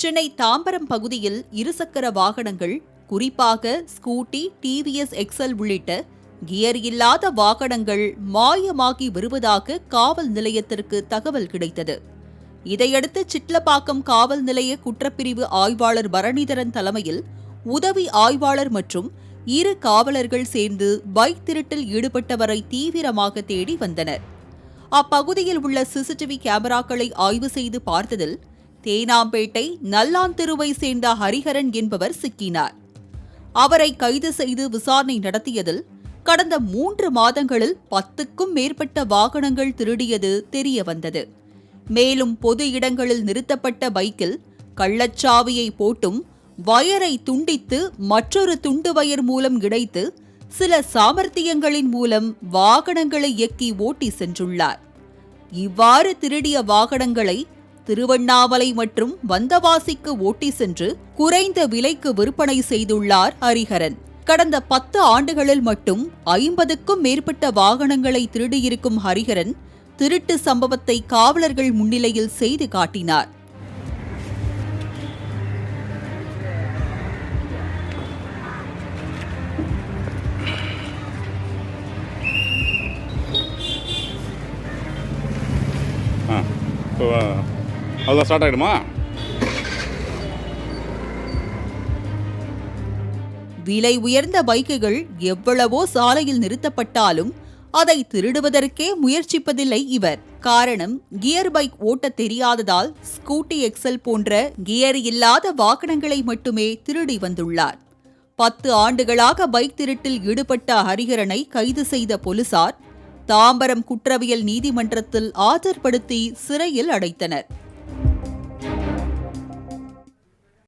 சென்னை தாம்பரம் பகுதியில் இருசக்கர வாகனங்கள், குறிப்பாக ஸ்கூட்டி, டிவிஎஸ் எக்ஸல் உள்ளிட்ட கியர் இல்லாத வாகனங்கள் மாயமாகி வருவதாக காவல் நிலையத்திற்கு தகவல் கிடைத்தது. இதையடுத்து சிட்லப்பாக்கம் காவல் நிலைய குற்றப்பிரிவு ஆய்வாளர் பரணிதரன் தலைமையில் உதவி ஆய்வாளர் மற்றும் 2 காவலர்கள் சேர்ந்து பைக் திருட்டில் ஈடுபட்டவரை தீவிரமாக தேடி வந்தனர். அப்பகுதியில் உள்ள சிசிடிவி கேமராக்களை ஆய்வு செய்து பார்த்ததில் தேனாம்பேட்டை நல்லாந்தெருவை சேர்ந்த ஹரிஹரன் என்பவர் சிக்கினார். அவரை கைது செய்து விசாரணை நடத்தியதில் கடந்த 3 மாதங்களில் 10க்கும் மேற்பட்ட வாகனங்கள் திருடியது தெரிய வந்தது. மேலும் பொது இடங்களில் நிறுத்தப்பட்ட பைக்கில் கள்ளச்சாவியை போட்டும் வயரை துண்டித்து மற்றொரு துண்டு வயர் மூலம் இணைத்து சில சாமர்த்தியங்களின் மூலம் வாகனங்களை இயக்கி ஓட்டி சென்றுள்ளார். இவ்வாறு திருடிய வாகனங்களை திருவண்ணாமலை மற்றும் வந்தவாசிக்கு ஓட்டி சென்று குறைந்த விலைக்கு விற்பனை செய்துள்ளார் ஹரிஹரன். கடந்த 10 ஆண்டுகளில் மட்டும் 50க்கும் மேற்பட்ட வாகனங்களை திருடியிருக்கும் ஹரிஹரன் திருட்டு சம்பவத்தை காவலர்கள் முன்னிலையில் செய்து காட்டினார். அதான் ஸ்டார்ட் ஆகிடுமா? விலை உயர்ந்த பைக்குகள் எவ்வளவோ சாலையில் நிறுத்தப்பட்டாலும் அதை திருடுவதற்கே முயற்சிப்பதில்லை இவர். காரணம், கியர் பைக் ஓட்ட தெரியாததால் ஸ்கூட்டி எக்ஸல் போன்ற கியர் இல்லாத வாகனங்களை மட்டுமே திருடி வந்துள்ளார். 10 ஆண்டுகளாக பைக் திருட்டில் ஈடுபட்ட ஹரிஹரனை கைது செய்த போலீசார் தாம்பரம் குற்றவியல் நீதிமன்றத்தில் ஆஜர்படுத்தி சிறையில் அடைத்தனர்.